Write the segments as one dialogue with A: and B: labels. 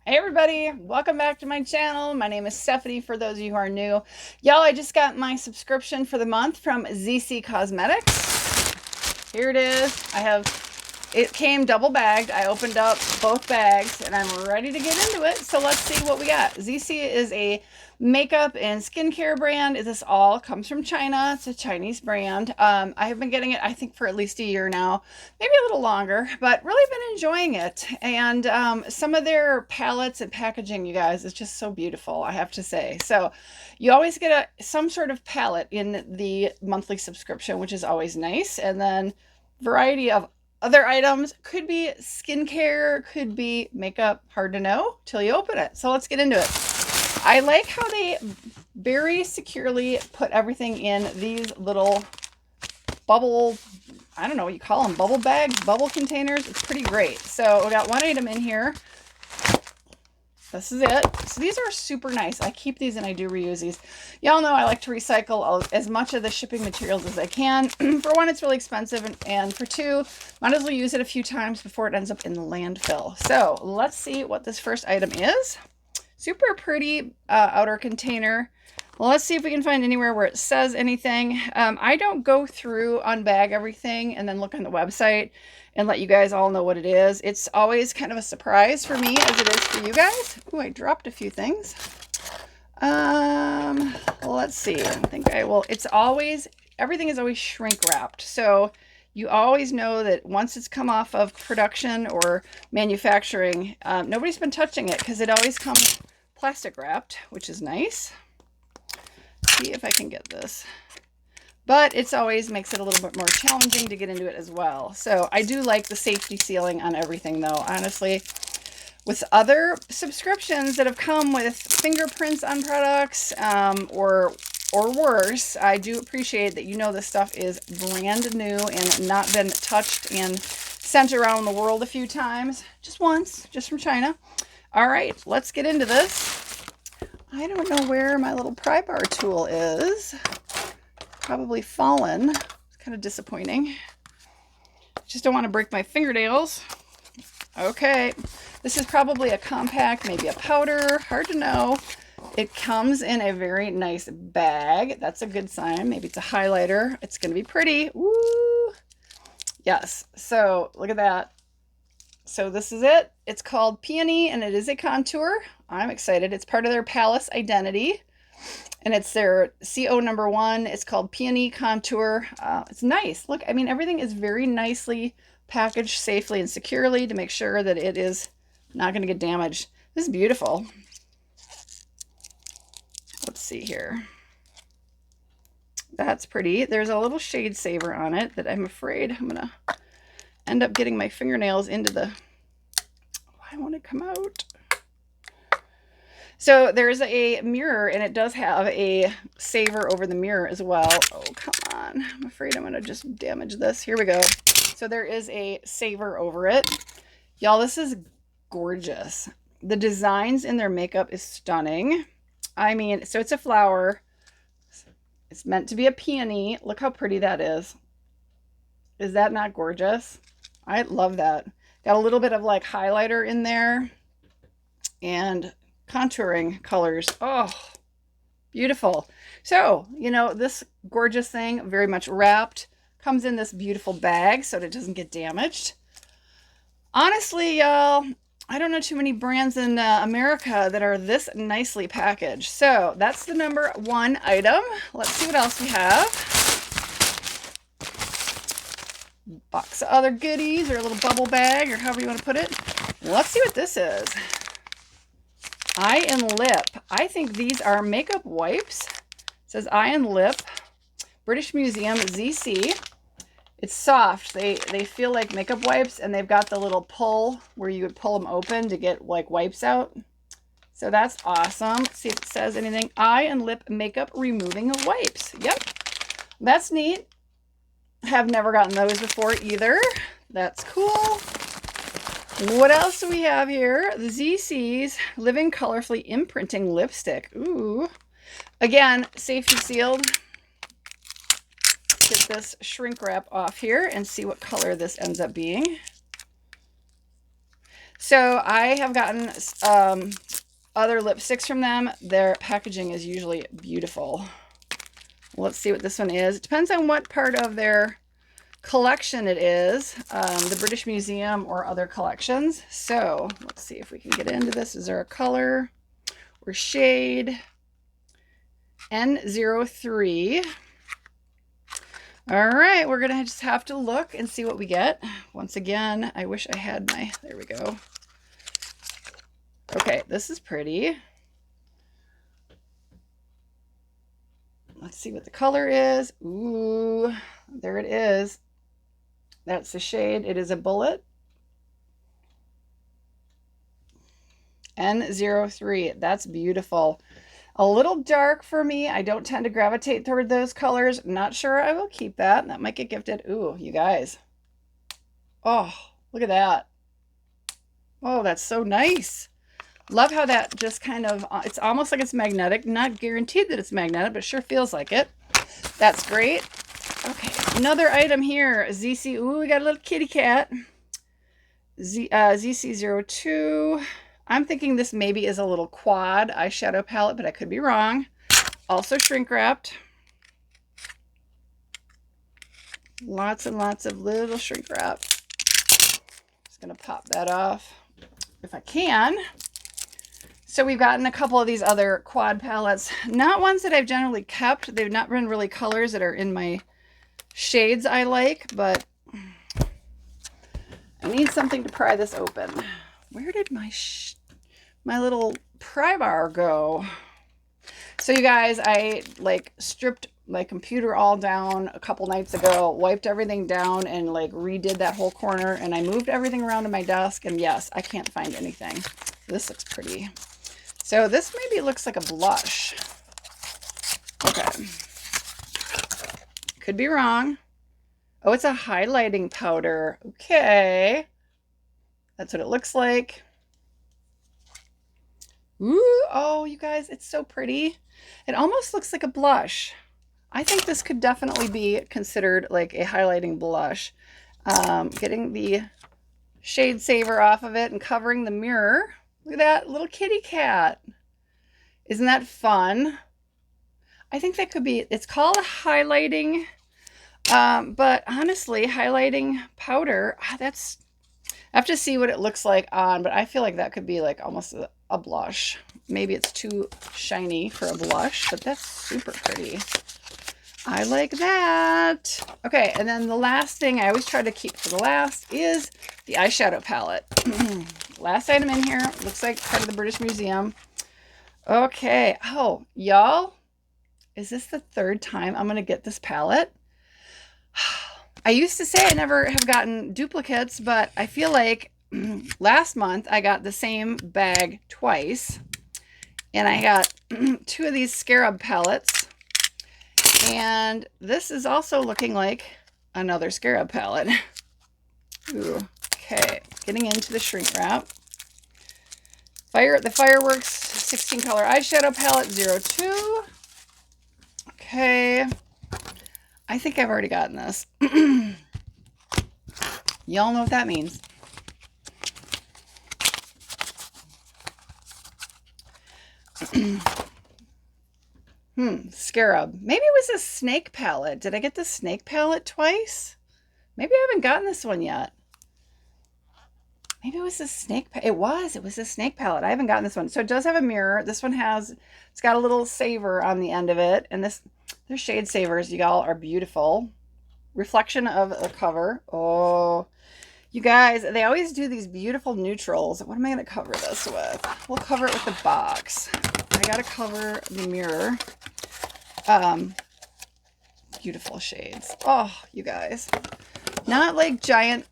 A: Hey everybody, welcome back to my channel. My name is Stephanie for those of you who are new. Y'all, I just got my subscription for the month from ZeeSea Cosmetics. Here it is. It came double bagged. I opened up both bags and I'm ready to get into it. So let's see what we got. ZeeSea is a makeup and skincare brand. This all comes from China. It's a Chinese brand. I have been getting it, I think, for at least a year now, maybe a little longer, but really been enjoying it. And some of their palettes and packaging, you guys, is just so beautiful, I have to say. So you always get some sort of palette in the monthly subscription, which is always nice. And then variety of other items, could be skincare, could be makeup, hard to know till you open it. So let's get into it. I like how they very securely put everything in these little bubble, I don't know what you call them, bubble bags, bubble containers. It's pretty great. So we got one item in here. This is it. So these are super nice. I keep these and I do reuse these. Y'all know I like to recycle as much of the shipping materials as I can. For one, it's really expensive, and for two, might as well use it a few times before it ends up in the landfill. So let's see what this first item is. Super pretty outer container. Well, let's see if we can find anywhere where it says anything. I don't go through, unbag everything, and then look on the website and let you guys all know what it is. It's always kind of a surprise for me as it is for you guys. Ooh, I dropped a few things. Let's see. I think I will. Everything is always shrink wrapped. So you always know that once it's come off of production or manufacturing, nobody's been touching it because it always comes plastic wrapped, which is nice. See if I can get this. But it's always makes it a little bit more challenging to get into it as well. So I do like the safety sealing on everything though, honestly. With other subscriptions that have come with fingerprints on products or worse, I do appreciate that you know this stuff is brand new and not been touched and sent around the world a few times. Just once, just from China. All right, let's get into this. I don't know where my little pry bar tool is. Probably fallen. It's kind of disappointing. Just don't want to break my fingernails. Okay, this is probably a compact, maybe a powder, hard to know. It comes in a very nice bag. That's a good sign. Maybe it's a highlighter. It's going to be pretty. Woo! Yes, so look at that. So this is it. It's called Peony and it is a contour. I'm excited. It's part of their Palace identity. And it's their CO #1. It's called Peony Contour. It's nice. Look, I mean, everything is very nicely packaged safely and securely to make sure that it is not going to get damaged. This is beautiful. Let's see here. That's pretty. There's a little shade saver on it that I'm afraid I'm going to end up getting my fingernails into the... Why won't it come out? So there's a mirror, and it does have a saver over the mirror as well. Oh, come on. I'm afraid I'm going to just damage this. Here we go. So there is a saver over it. Y'all, this is gorgeous. The designs in their makeup is stunning. I mean, so it's a flower. It's meant to be a peony. Look how pretty that is. Is that not gorgeous? I love that. Got a little bit of like highlighter in there. And contouring colors. Oh, beautiful. So, you know, this gorgeous thing, very much wrapped, comes in this beautiful bag so that it doesn't get damaged. Honestly, y'all, I don't know too many brands in America that are this nicely packaged. So that's the #1 item. Let's see what else we have. Box of other goodies or a little bubble bag or however you want to put it. Let's see what this is. Eye and lip. I think these are makeup wipes. It says eye and lip. British Museum, ZeeSea. It's soft. They feel like makeup wipes, and they've got the little pull where you would pull them open to get like wipes out. So that's awesome. Let's see if it says anything. Eye and lip makeup removing wipes. Yep. That's neat. Have never gotten those before either. That's cool. What else do we have here? The ZeeSea's Living Colorfully Imprinting Lipstick. Ooh. Again, safety sealed. Get this shrink wrap off here and see what color this ends up being. So I have gotten other lipsticks from them. Their packaging is usually beautiful. Let's see what this one is. It depends on what part of their collection it is, the British Museum or other collections. So let's see if we can get into this. Is there a color or shade? N03. All right, we're gonna just have to look and see what we get. Once again, I wish I had my, there we go. Okay, this is pretty. Let's see what the color is. Ooh, there it is. That's the shade. It is a bullet. N03. That's beautiful. A little dark for me. I don't tend to gravitate toward those colors. Not sure I will keep that. That might get gifted. Ooh, you guys. Oh, look at that. Oh, that's so nice. Love how that just kind of, it's almost like it's magnetic. Not guaranteed that it's magnetic, but it sure feels like it. That's great. Okay, another item here. ZeeSea. Ooh, we got a little kitty cat. ZeeSea 02. I'm thinking this maybe is a little quad eyeshadow palette, but I could be wrong. Also shrink wrapped. Lots and lots of little shrink wrap. Just gonna pop that off if I can. So we've gotten a couple of these other quad palettes, not ones that I've generally kept. They've not been really colors that are in my shades I like, but I need something to pry this open. Where did my little pry bar go? So you guys, I like stripped my computer all down a couple nights ago, wiped everything down and like redid that whole corner, and I moved everything around to my desk, and yes, I can't find anything. This looks pretty. So this maybe looks like a blush. Okay. Could be wrong. Oh, it's a highlighting powder. Okay. That's what it looks like. Ooh, oh, you guys, it's so pretty. It almost looks like a blush. I think this could definitely be considered like a highlighting blush. Getting the shade saver off of it and covering the mirror. Look at that little kitty cat. Isn't that fun? I think that could be, it's called a highlighting, but honestly, highlighting powder, I have to see what it looks like on, but I feel like that could be like almost a blush. Maybe it's too shiny for a blush, but that's super pretty. I like that. Okay, and then the last thing I always try to keep for the last is the eyeshadow palette. Last item in here, looks like part of the British Museum. Okay, oh, y'all, is this the third time I'm gonna get this palette? I used to say I never have gotten duplicates, but I feel like last month I got the same bag twice, and I got 2 of these Scarab palettes, and this is also looking like another Scarab palette. Ooh, okay, getting into the shrink wrap. The Fireworks 16 color eyeshadow palette 02. Okay. I think I've already gotten this. Y'all know what that means. Scarab. Maybe it was a snake palette. Did I get the snake palette twice? Maybe I haven't gotten this one yet. Maybe it was a snake. It was a snake palette. I haven't gotten this one. So it does have a mirror. This one it's got a little saver on the end of it. And their shade savers, y'all, are beautiful. Reflection of the cover. Oh, you guys, they always do these beautiful neutrals. What am I going to cover this with? We'll cover it with the box. I got to cover the mirror. Beautiful shades. Oh, you guys. Not like giant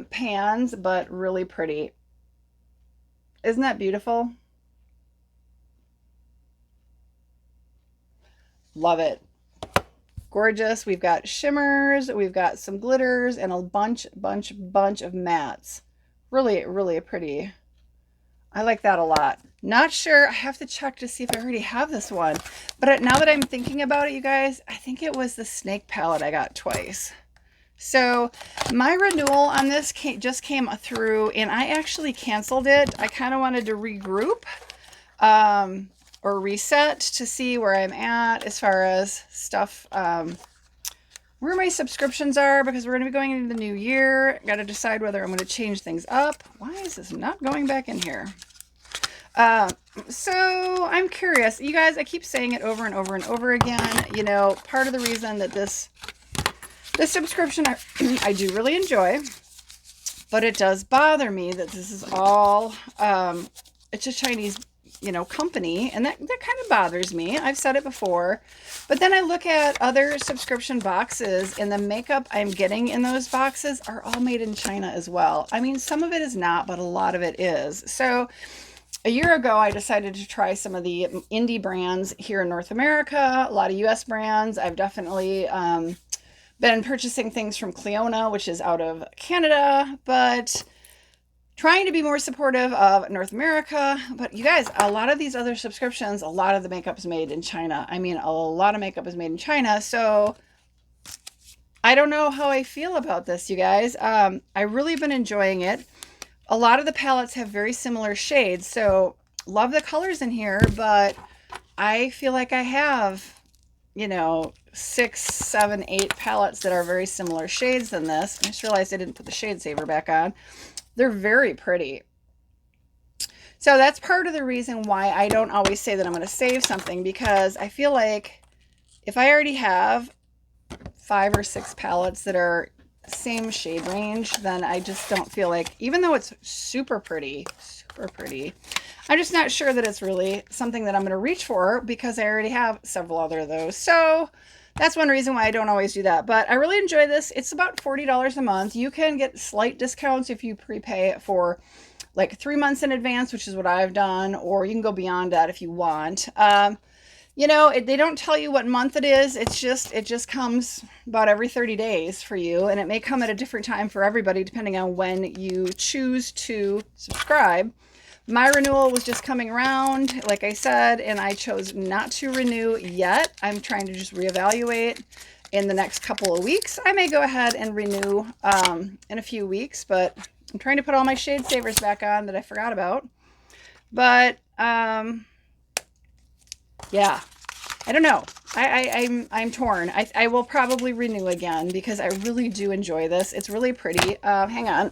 A: pans, but really pretty. Isn't that beautiful? Love it. Gorgeous. We've got shimmers, we've got some glitters, and a bunch of mattes. Really, really pretty. I like that a lot. Not sure. I have to check to see if I already have this one. But now that I'm thinking about it, you guys, I think it was the snake palette I got twice. So my renewal on this just came through, and I actually canceled it. I kind of wanted to regroup or reset to see where I'm at as far as stuff, where my subscriptions are, because we're going to be going into the new year. Got to decide whether I'm going to change things up. Why is this not going back in here? So I'm curious. You guys, I keep saying it over and over and over again. You know, part of the reason that this subscription I do really enjoy, but it does bother me that this is all, it's a Chinese, you know, company, and that kind of bothers me. I've said it before, but then I look at other subscription boxes, and the makeup I'm getting in those boxes are all made in China as well. I mean, some of it is not, but a lot of it is. So a year ago, I decided to try some of the indie brands here in North America, a lot of US brands. I've definitely been purchasing things from Cleona, which is out of Canada, but trying to be more supportive of North America. But you guys, a lot of these other subscriptions, a lot of the makeup is made in China. I mean, a lot of makeup is made in China. So I don't know how I feel about this, you guys. I really been enjoying it. A lot of the palettes have very similar shades. So love the colors in here, but I feel like I have, you know, 6, 7, 8 palettes that are very similar shades than this. I just realized I didn't put the shade saver back on. They're very pretty. So that's part of the reason why I don't always say that I'm going to save something, because I feel like if I already have 5 or 6 palettes that are same shade range, then I just don't feel like, even though it's super pretty, I'm just not sure that it's really something that I'm going to reach for, because I already have several other of those. So that's one reason why I don't always do that. But I really enjoy this. It's about $40 a month. You can get slight discounts if you prepay for like 3 months in advance, which is what I've done, or you can go beyond that if you want. You know, they don't tell you what month it is. It just comes about every 30 days for you, and it may come at a different time for everybody depending on when you choose to subscribe. My renewal was just coming around, like I said, and I chose not to renew yet. I'm trying to just reevaluate in the next couple of weeks. I may go ahead and renew in a few weeks, but I'm trying to put all my shade savers back on that I forgot about. But yeah, I don't know. I'm torn. I will probably renew again, because I really do enjoy this. It's really pretty. Hang on.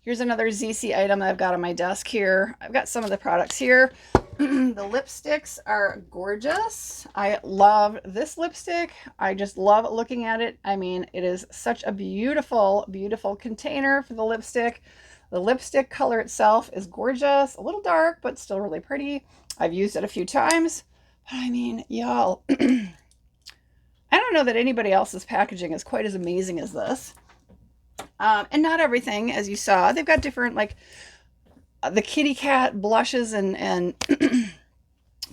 A: Here's another ZeeSea item that I've got on my desk here. I've got some of the products here. The lipsticks are gorgeous. I love this lipstick. I just love looking at it. I mean, it is such a beautiful, beautiful container for the lipstick. The lipstick color itself is gorgeous. A little dark, but still really pretty. I've used it a few times. But I mean, y'all, I don't know that anybody else's packaging is quite as amazing as this. And not everything, as you saw. They've got different, like, the kitty cat blushes and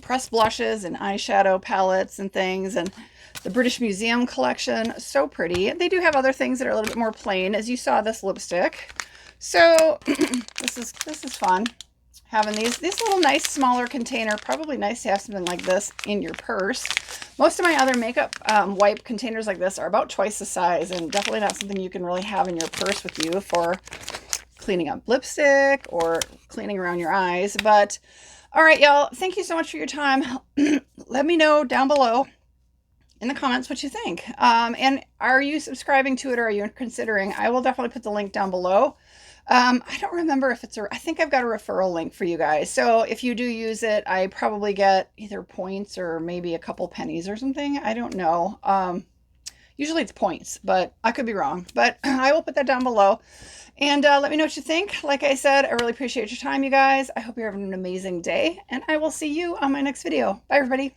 A: pressed blushes and eyeshadow palettes and things, and the British Museum collection. So pretty. They do have other things that are a little bit more plain, as you saw this lipstick. So this is fun. Having these little nice smaller container. Probably nice to have something like this in your purse. Most of my other makeup wipe containers like this are about twice the size, and definitely not something you can really have in your purse with you for cleaning up lipstick or cleaning around your eyes. But all right, y'all, thank you so much for your time. Let me know down below in the comments what you think. And are you subscribing to it, or are you considering? I will definitely put the link down below. I don't remember if I think I've got a referral link for you guys. So if you do use it, I probably get either points or maybe a couple pennies or something. I don't know. Usually it's points, but I could be wrong. But I will put that down below. And let me know what you think. Like I said, I really appreciate your time, you guys. I hope you're having an amazing day, and I will see you on my next video. Bye, everybody.